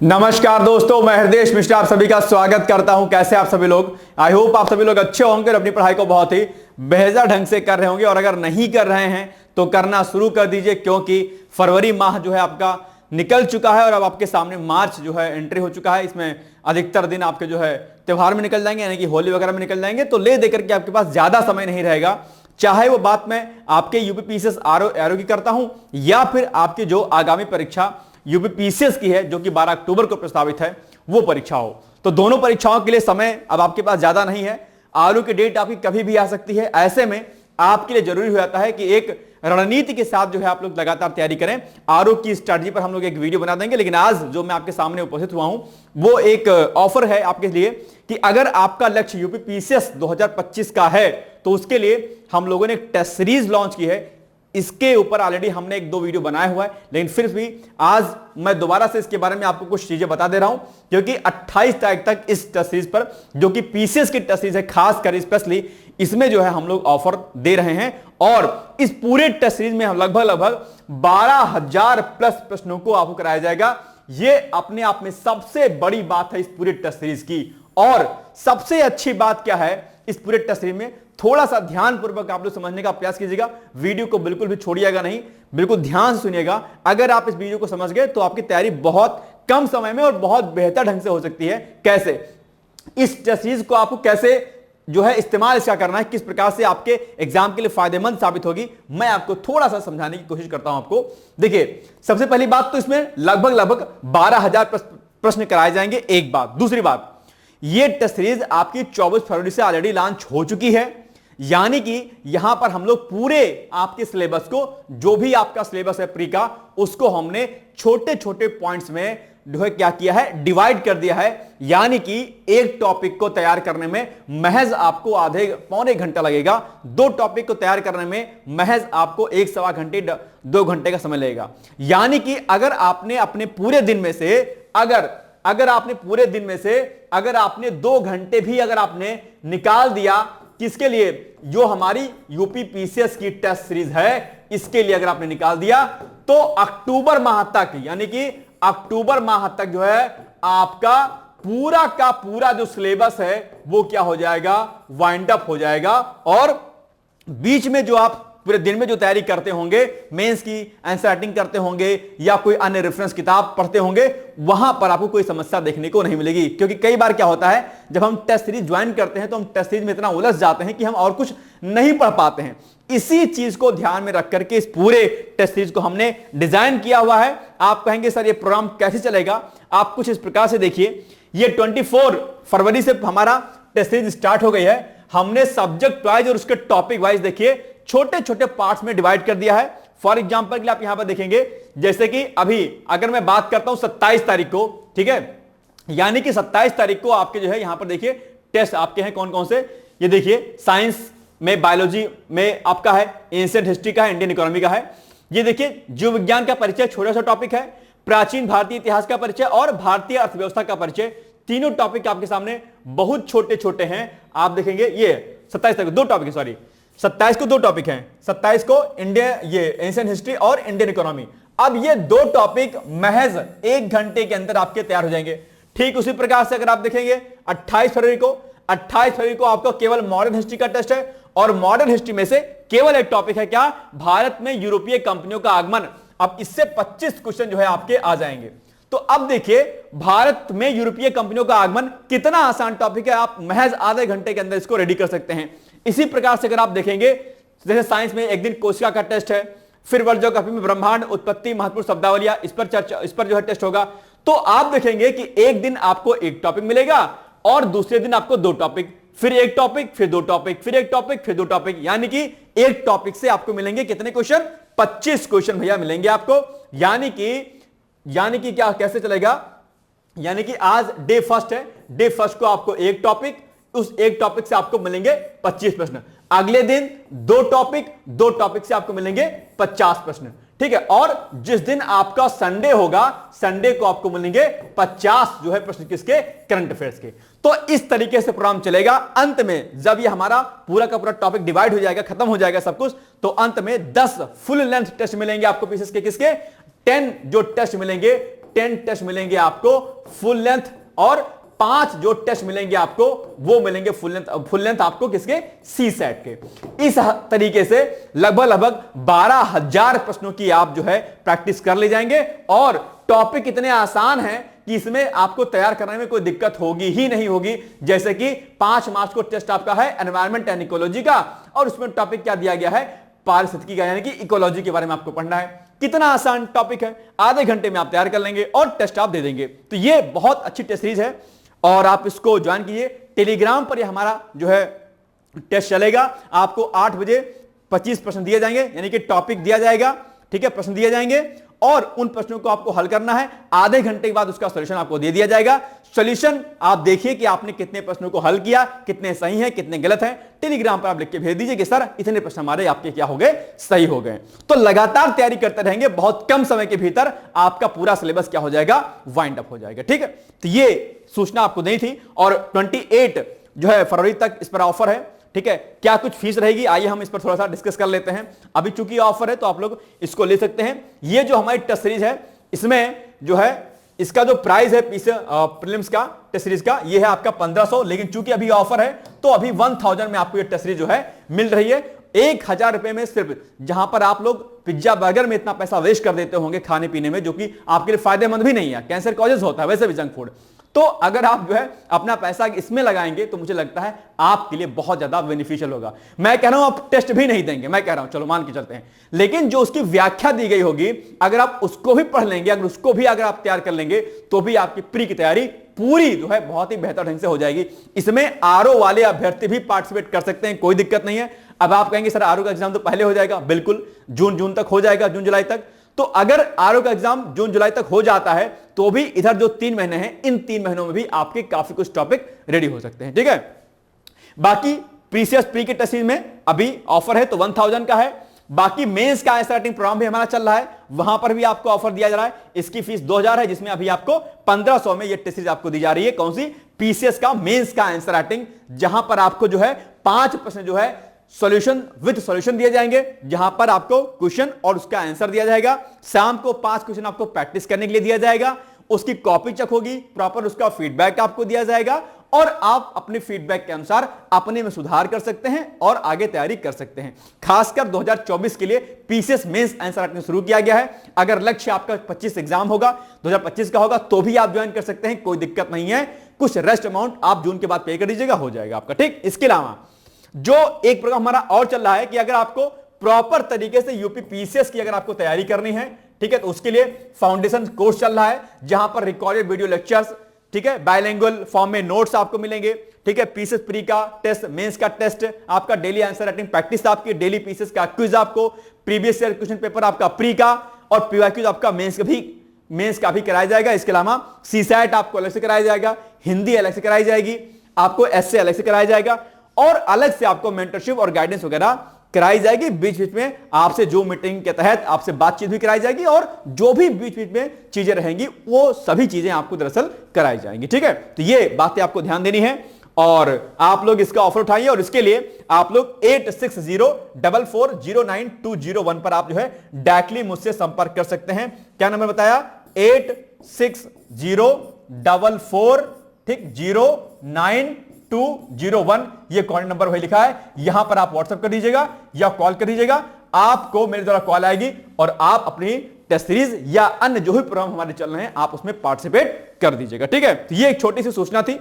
नमस्कार दोस्तों, मैं हृदय मिश्रा आप सभी का स्वागत करता हूं। कैसे आप सभी लोग? आई होप आप सभी लोग अच्छे होंगे और अपनी पढ़ाई को बहुत ही बेहतर ढंग से कर रहे होंगे। और अगर नहीं कर रहे हैं तो करना शुरू कर दीजिए, क्योंकि फरवरी माह जो है आपका निकल चुका है और अब आपके सामने मार्च जो है एंट्री हो चुका है। इसमें अधिकतर दिन आपके जो है त्योहार में निकल जाएंगे, यानी कि होली वगैरह में निकल जाएंगे। तो ले देकर के आपके पास ज्यादा समय नहीं रहेगा, चाहे वो बात मैं आपके यूपीपीसीएस आरओ की करता हूं या फिर आपकी जो आगामी परीक्षा यूपीपीसीएस की है, जो कि 12 अक्टूबर को प्रस्तावित है, वो परीक्षा हो। तो दोनों परीक्षाओं के लिए समय अब आपके पास ज्यादा नहीं है। आरओ की डेट आपकी कभी भी आ सकती है। ऐसे में आपके लिए जरूरी हो जाता है कि एक रणनीति के साथ जो है आप लोग लगातार तैयारी करें। आरओ की स्ट्रैटेजी पर हम लोग एक वीडियो बना देंगे, लेकिन आज जो मैं आपके सामने उपस्थित हुआ हूं वो एक ऑफर है आपके लिए कि अगर आपका लक्ष्य यूपीपीसीएस 2025 का है तो उसके लिए हम लोगों ने एक टेस्ट सीरीज लॉन्च की है। इसके ऊपर ऑलरेडी हमने एक दो वीडियो बनाया हुआ है, लेकिन फिर भी आज मैं दोबारा से इसके बारे में आपको कुछ चीजें बता दे रहा हूं, क्योंकि 28 तारीख तक इस टेस्ट सीरीज पर, जो कि पीसीएस की टेस्ट सीरीज है, खासकर स्पेशली इसमें जो है हम लोग ऑफर दे रहे हैं। और इस पूरे टेस्ट सीरीज में हम लगभग 12,000 प्लस प्रश्नों को आपको कराया जाएगा। यह अपने आप में सबसे बड़ी बात है इस पूरे टेस्ट सीरीज की। और सबसे अच्छी बात क्या है इस पूरे टेस्ट सीरीज में, थोड़ा सा ध्यानपूर्वक आप लोग समझने का प्रयास कीजिएगा। वीडियो को बिल्कुल भी छोड़िएगा नहीं, बिल्कुल ध्यान से सुनिएगा। अगर आप इस वीडियो को समझ गए तो आपकी तैयारी बहुत कम समय में और बहुत बेहतर ढंग से हो सकती है। कैसे? इस टेस्ट सीरीज को आपको कैसे जो है इस्तेमाल इसका करना है, किस प्रकार से आपके एग्जाम के लिए फायदेमंद साबित होगी, मैं आपको थोड़ा सा समझाने की कोशिश करता हूं आपको। देखिए, सबसे पहली बात तो इसमें लगभग 12,000 प्रश्न कराए जाएंगे। एक बात। दूसरी बात, यह टेस्ट सीरीज आपकी 24 फरवरी से ऑलरेडी लॉन्च हो चुकी है, यानी कि यहां पर हम लोग पूरे आपके सिलेबस को, जो भी आपका सिलेबस है प्री का, उसको हमने छोटे छोटे पॉइंट्स में जो है क्या किया है, डिवाइड कर दिया है। यानी कि एक टॉपिक को तैयार करने में महज आपको आधे पौने घंटा लगेगा, दो टॉपिक को तैयार करने में महज आपको 1-1.25 घंटे 2 घंटे का समय लगेगा। यानी कि अगर आपने अपने पूरे दिन में से अगर आपने 2 घंटे भी अगर आपने निकाल दिया, किसके लिए? जो हमारी यूपीपीसीएस की टेस्ट सीरीज है, इसके लिए अगर आपने निकाल दिया, तो अक्टूबर माह तक, यानी कि अक्टूबर माह तक जो है आपका पूरा का पूरा जो सिलेबस है वो क्या हो जाएगा, वाइंड अप हो जाएगा। और बीच में जो आप पूरे दिन में जो तैयारी करते होंगे, मेंस की आंसर राइटिंग करते होंगे या कोई अन्य रेफरेंस किताब पढ़ते होंगे, वहां पर आपको कोई समस्या देखने को नहीं मिलेगी। क्योंकि कई बार क्या होता है, जब हम टेस्ट सीरीज ज्वाइन करते हैं तो हम टेस्ट सीरीज में इतना उलझ जाते हैं कि हम और कुछ नहीं पढ़ पाते हैं। इसी चीज को ध्यान में रख करके इस पूरे टेस्ट सीरीज को हमने डिजाइन किया हुआ है। आप कहेंगे सर ये प्रोग्राम कैसे चलेगा? आप कुछ इस प्रकार से देखिए, ये 24 फरवरी से हमारा टेस्ट सीरीज स्टार्ट हो गई है। हमने सब्जेक्ट वाइज और उसके टॉपिक वाइज देखिए छोटे छोटे पार्ट्स में डिवाइड कर दिया है। फॉर एग्जांपल के लिए आप यहां पर देखेंगे, जैसे कि अभी अगर मैं बात करता हूं 27 तारीख को, ठीक है, यानी कि 27 तारीख को आपके जो है यहां पर देखिए टेस्ट आपके हैं कौन कौन से। ये देखिए, साइंस में, बायोलॉजी में आपका है, एंशिएंट हिस्ट्री का है, इंडियन इकोनॉमी का है। ये देखिए, जीव विज्ञान का परिचय, छोटा सा टॉपिक है, प्राचीन भारतीय इतिहास का परिचय और भारतीय अर्थव्यवस्था का परिचय। तीनों टॉपिक आपके सामने बहुत छोटे छोटे हैं। आप देखेंगे ये 27 तारीख को 2 टॉपिक है, सॉरी 27 को 2 टॉपिक हैं, 27 को इंडिया, ये एंशिएंट हिस्ट्री और इंडियन इकोनॉमी। अब ये 2 टॉपिक महज 1 घंटे के अंदर आपके तैयार हो जाएंगे। ठीक उसी प्रकार से अगर आप देखेंगे 28 फरवरी को आपका केवल मॉडर्न हिस्ट्री का टेस्ट है, और मॉडर्न हिस्ट्री में से केवल एक टॉपिक है क्या, भारत में यूरोपीय कंपनियों का आगमन। अब इससे 25 क्वेश्चन जो है आपके आ जाएंगे। तो अब देखिए, भारत में यूरोपीय कंपनियों का आगमन कितना आसान टॉपिक है, आप महज आधे घंटे के अंदर इसको रेडी कर सकते हैं। इसी प्रकार से अगर आप देखेंगे, जैसे साइंस में एक दिन कोशिका का टेस्ट है, फिर वर्जोग्राफी में ब्रह्मांड, उत्पत्ति, महत्वपूर्ण शब्दावलियां, इस पर जो है टेस्ट होगा। तो आप देखेंगे कि एक दिन आपको एक टॉपिक मिलेगा और दूसरे दिन आपको 2 टॉपिक, फिर एक टॉपिक, फिर 2 टॉपिक, फिर एक टॉपिक, फिर 2 टॉपिक, यानी कि एक टॉपिक से आपको मिलेंगे कितने क्वेश्चन? 25 क्वेश्चन भैया मिलेंगे आपको। यानी कि क्या, कैसे चलेगा? यानी कि आज डे फर्स्ट है, डे फर्स्ट को आपको एक टॉपिक, उस एक टॉपिक से आपको मिलेंगे 25 प्रश्न। अगले दिन 2 टॉपिक, 2 टॉपिक से आपको मिलेंगे 50 प्रश्न, ठीक है। और जिस दिन आपका संडे होगा, संडे को आपको मिलेंगे 50 जो है प्रश्न, किसके? करंट अफेयर्स के। तो इस तरीके से प्रोग्राम चलेगा। अंत में जब ये हमारा पूरा का पूरा टॉपिक डिवाइड हो जाएगा, खत्म हो जाएगा सब कुछ, तो अंत में 10 फुल लेंथ टेस्ट मिलेंगे आपको पीसीएस के, किसके? 10 जो टेस्ट मिलेंगे 10 टेस्ट मिलेंगे आपको फुल लेंथ, और 5 जो टेस्ट मिलेंगे आपको वो मिलेंगे फुल लेंथ आपको किसके, सी सेट के। इस तरीके से लगभग 12,000 प्रश्नों की आप जो है प्रैक्टिस कर ले जाएंगे, और टॉपिक इतने आसान हैं कि इसमें आपको तैयार करने में कोई दिक्कत होगी ही नहीं होगी। जैसे कि 5 मार्च को टेस्ट आपका है एनवायरमेंट एंड इकोलॉजी का, और उसमें टॉपिक क्या दिया गया है, पारिस्थितिकी का, यानी कि इकोलॉजी के बारे में आपको पढ़ना है। कितना आसान टॉपिक है, आधे घंटे में आप तैयार कर लेंगे और टेस्ट आप दे देंगे। तो ये बहुत अच्छी टेस्ट सीरीज है और आप इसको ज्वाइन कीजिए। टेलीग्राम पर ये हमारा जो है टेस्ट चलेगा। आपको 8 बजे 25 प्रश्न दिए जाएंगे, यानी कि टॉपिक दिया जाएगा, ठीक है, प्रश्न दिए जाएंगे और उन प्रश्नों को आपको हल करना है। आधे घंटे के बाद उसका सॉल्यूशन आपको दे दिया जाएगा। सॉल्यूशन आप देखिए कि आपने कितने प्रश्नों को हल किया, कितने सही हैं, कितने गलत हैं। टेलीग्राम पर आप लिख के भेज दीजिए कि सर इतने प्रश्न हमारे आपके क्या हो गए, सही हो गए। तो लगातार तैयारी करते रहेंगे, बहुत कम समय के भीतर आपका पूरा सिलेबस क्या हो जाएगा, वाइंड अप हो जाएगा। ठीक है, तो ये सूचना आपको देनी थी। और 28 जो है फरवरी तक इस पर ऑफर है। ठीक है, क्या कुछ फीस रहेगी, आइए हम इस पर थोड़ा सा डिस्कस कर लेते हैं। अभी चूंकि ऑफर है तो आप लोग इसको ले सकते हैं। ये जो हमारी टेस्ट सीरीज है, इसमें जो है इसका जो प्राइस है प्रीलिम्स का टेस्ट सीरीज का, ये है आपका 1500, लेकिन चूंकि अभी ऑफर है तो अभी 1000 में आपको ये टेस्ट सीरीज जो है मिल रही है। 1000 रुपए में सिर्फ, जहां पर आप लोग पिज्जा बर्गर में इतना पैसा वेस्ट कर देते होंगे खाने पीने में, जो कि आपके लिए फायदेमंद भी नहीं है, कैंसर कॉजेज होता है वैसे भी जंक फूड। तो अगर आप जो है अपना पैसा इसमें लगाएंगे तो मुझे लगता है आपके लिए बहुत ज्यादा बेनिफिशियल होगा। मैं कह रहा हूं आप टेस्ट भी नहीं देंगे, मैं कह रहा हूं चलो मान के चलते हैं, लेकिन जो उसकी व्याख्या दी गई होगी अगर आप उसको भी पढ़ लेंगे, अगर उसको भी अगर आप तैयार कर लेंगे तो भी आपकी प्री की तैयारी पूरी जो है बहुत ही बेहतर ढंग से हो जाएगी। इसमें आरओ वाले अभ्यर्थी भी पार्टिसिपेट कर सकते हैं, कोई दिक्कत नहीं है। अब आप कहेंगे सर आरओ का एग्जाम तो पहले हो जाएगा, बिल्कुल जून तक हो जाएगा, जून जुलाई तक। तो अगर आरओ का एग्जाम जून जुलाई तक हो जाता है तो भी इधर जो 3 महीने हैं, इन 3 महीनों में भी आपके काफी कुछ टॉपिक रेडी हो सकते हैं। ठीक है, बाकी प्रीसीएस प्री के टेस्ट में अभी ऑफर है तो 1000 का है। बाकी मेंस का आंसर राइटिंग प्रोग्राम भी हमारा चल रहा है, वहां पर भी आपको ऑफर दिया जा रहा है। इसकी फीस 2000 है, जिसमें अभी आपको 1500 में ये टेस्ट सीरीज आपको दी जा रही है। कौन सी, पीसीएस का मेंस का आंसर राइटिंग, जहां पर आपको जो है 5% जो है सॉल्यूशन विद सॉल्यूशन दिए जाएंगे, जहां पर आपको क्वेश्चन और उसका आंसर दिया जाएगा। शाम को 5 क्वेश्चन आपको प्रैक्टिस करने के लिए दिया जाएगा, उसकी कॉपी चेक होगी, प्रॉपर उसका फीडबैक आपको दिया जाएगा और आप अपने फीडबैक के अनुसार अपने में सुधार कर सकते हैं और आगे तैयारी कर सकते हैं। खासकर 2024 के लिए पीसीएस मेंस आंसर राइटिंग शुरू किया गया है। अगर लक्ष्य आपका 25 एग्जाम होगा, 2025 का होगा, तो भी आप ज्वाइन कर सकते हैं, कोई दिक्कत नहीं है। कुछ रेस्ट अमाउंट आप जून के बाद पे कर दीजिएगा, हो जाएगा आपका। ठीक, इसके अलावा जो एक प्रोग्राम हमारा और चल रहा है कि अगर आपको प्रॉपर तरीके से यूपी पीसीएस की अगर आपको तैयारी करनी है, ठीक है, तो उसके लिए फाउंडेशन कोर्स चल रहा है, जहां पर रिकॉर्डेड वीडियो लेक्चर्स, ठीक है, बायलिंगुअल फॉर्म में नोट्स आपको मिलेंगे। ठीक है, पीसीएस प्री का टेस्ट, मेंस का टेस्ट, आपका डेली आंसर राइटिंग प्रैक्टिस, आपकी डेली पीसीएस का क्विज, आपको प्रीवियस ईयर क्वेश्चन पेपर आपका प्री का और पीवाईक्यूज आपका मेंस का भी कराया जाएगा। इसके अलावा सीसैट आपको अलग से कराया जाएगा, हिंदी अलग से कराई जाएगी, आपको एसए अलग से कराया जाएगा और अलग से आपको मेंटरशिप और गाइडेंस वगैरह कराई जाएगी। बीच बीच में आपसे जो मीटिंग के तहत आपसे बातचीत भी कराई जाएगी और जो भी बीच बीच में चीजें रहेंगी वो सभी चीजें आपको दरअसल कराई जाएंगी। ठीक है, तो ये बातें आपको ध्यान देनी है और आप लोग इसका ऑफर उठाइए और इसके लिए आप लोग 8604409201 पर आप जो है डायरेक्टली मुझसे संपर्क कर सकते हैं। क्या नंबर बताया, 860444 ठीक 09201, ये कॉल नंबर वही लिखा है, यहां पर आप व्हाट्सएप कर दीजिएगा या कॉल कर दीजिएगा। आपको मेरे द्वारा कॉल आएगी और आप अपनी टेस्ट सीरीज या अन्य जो भी प्रोग्राम हमारे चल रहे हैं आप उसमें पार्टिसिपेट कर दीजिएगा। ठीक है, तो ये एक छोटी सी सूचना थी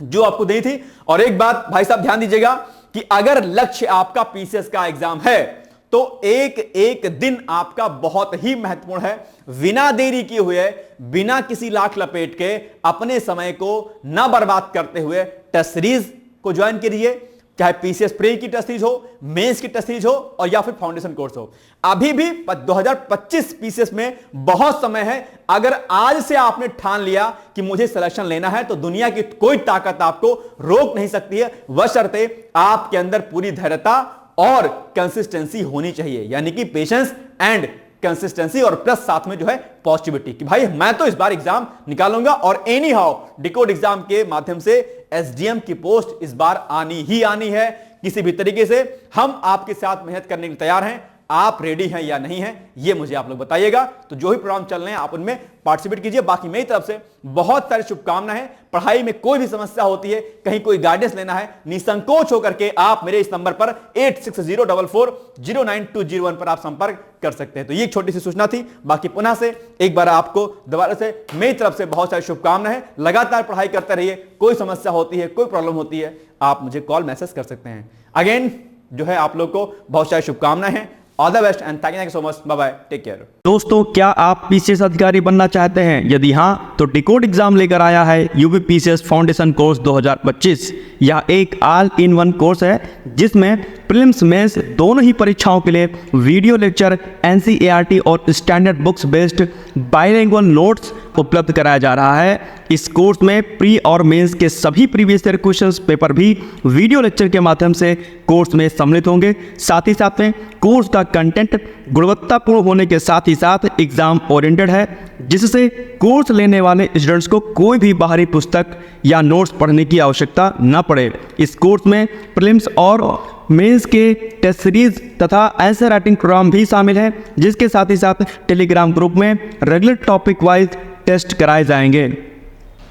जो आपको दी थी। और एक बात भाई साहब ध्यान दीजिएगा कि अगर लक्ष्य आपका पीसीएस का एग्जाम है तो एक एक दिन आपका बहुत ही महत्वपूर्ण है। बिना देरी किए हुए, बिना किसी लाख लपेट के, अपने समय को न बर्बाद करते हुए टेस्ट सीरीज को ज्वाइन करिए, चाहे पीसीएस प्री की टेस्ट सीरीज हो, मेंस की टेस्ट सीरीज हो और या फिर फाउंडेशन कोर्स हो। अभी भी 2025 पीसीएस में बहुत समय है। अगर आज से आपने ठान लिया कि मुझे सिलेक्शन लेना है तो दुनिया की कोई ताकत आपको रोक नहीं सकती है, बशर्ते आपके अंदर पूरी धैर्यता और कंसिस्टेंसी होनी चाहिए, यानी कि पेशेंस एंड कंसिस्टेंसी और प्लस साथ में जो है पॉजिटिविटी कि भाई मैं तो इस बार एग्जाम निकालूंगा और एनी हाउ डिकोड एग्जाम के माध्यम से एसडीएम की पोस्ट इस बार आनी ही आनी है। किसी भी तरीके से हम आपके साथ मेहनत करने के लिए तैयार हैं। आप रेडी हैं या नहीं हैं, ये मुझे आप लोग बताइएगा। तो जो भी प्रोग्राम चल रहे हैं आप उनमें पार्टिसिपेट कीजिए। बाकी मेरी तरफ से बहुत सारी शुभकामनाएं हैं। पढ़ाई में कोई भी समस्या होती है, कहीं कोई गाइडेंस लेना है, निसंकोच होकर के आप मेरे इस नंबर पर 8604409201 पर आप संपर्क कर सकते हैं। तो ये एक छोटी सी सूचना थी। बाकी पुनः से एक बार आपको दोबारा से मेरी तरफ से बहुत सारी शुभकामनाएं हैं। लगातार पढ़ाई करते रहिए। कोई समस्या होती है, कोई प्रॉब्लम होती है, आप मुझे कॉल मैसेज कर सकते हैं। अगेन जो है आप लोग को बहुत सारी शुभकामनाएं हैं। All the best and thank you so much. Bye bye, take care. दोस्तों, क्या आप पीसीएस अधिकारी बनना चाहते हैं? यदि हाँ, तो डिकोड एग्जाम लेकर आया है यूपी पीसीएस फाउंडेशन कोर्स 2025। यह एक ऑल इन वन कोर्स है जिसमें प्रीलिम्स मेंस दोनों ही परीक्षाओं के लिए वीडियो लेक्चर, एनसीईआरटी और standard books based bilingual notes उपलब्ध कराया जा रहा है। इस कोर्स में प्री और मेंस के सभी प्रीवियस ईयर क्वेश्चंस पेपर भी वीडियो लेक्चर के माध्यम से कोर्स में सम्मिलित होंगे। साथ ही साथ में कोर्स का कंटेंट गुणवत्तापूर्ण होने के साथ ही साथ एग्जाम ओरिएंटेड है, जिससे कोर्स लेने वाले स्टूडेंट्स को कोई भी बाहरी पुस्तक या नोट्स पढ़ने की आवश्यकता न पड़े। इस कोर्स में प्रीलिम्स और मेंस के टेस्ट सीरीज तथा आंसर राइटिंग प्रोग्राम भी शामिल है, जिसके साथ ही साथ टेलीग्राम ग्रुप में रेगुलर टॉपिक वाइज टेस्ट कराए जाएंगे।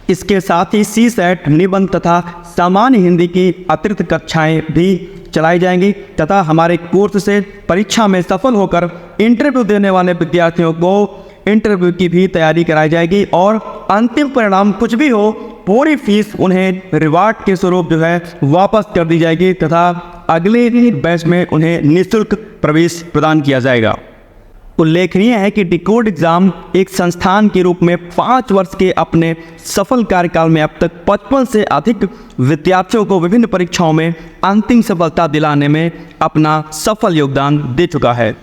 इसके साथ ही सीसेट, निबंध तथा सामान्य हिंदी की अतिरिक्त कक्षाएं भी चलाई जाएंगी तथा हमारे कोर्स से परीक्षा में सफल होकर इंटरव्यू देने वाले विद्यार्थियों को इंटरव्यू की भी तैयारी कराई जाएगी और अंतिम परिणाम कुछ भी हो, पूरी फीस उन्हें रिवार्ड के स्वरूप जो है वापस कर दी जाएगी तथा अगले बैच में उन्हें निःशुल्क प्रवेश प्रदान किया जाएगा। उल्लेखनीय है कि डिकोड एग्जाम एक संस्थान के रूप में 5 वर्ष के अपने सफल कार्यकाल में अब तक 55 से अधिक विद्यार्थियों को विभिन्न परीक्षाओं में अंतिम सफलता दिलाने में अपना सफल योगदान दे चुका है।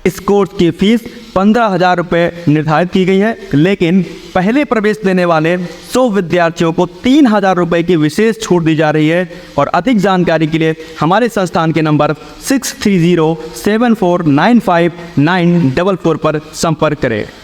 इस कोर्स की फीस 15,000 रुपये निर्धारित की गई है, लेकिन पहले प्रवेश देने वाले 100 विद्यार्थियों को 3,000 रुपये की विशेष छूट दी जा रही है। और अधिक जानकारी के लिए हमारे संस्थान के नंबर 6307495944 पर संपर्क करें।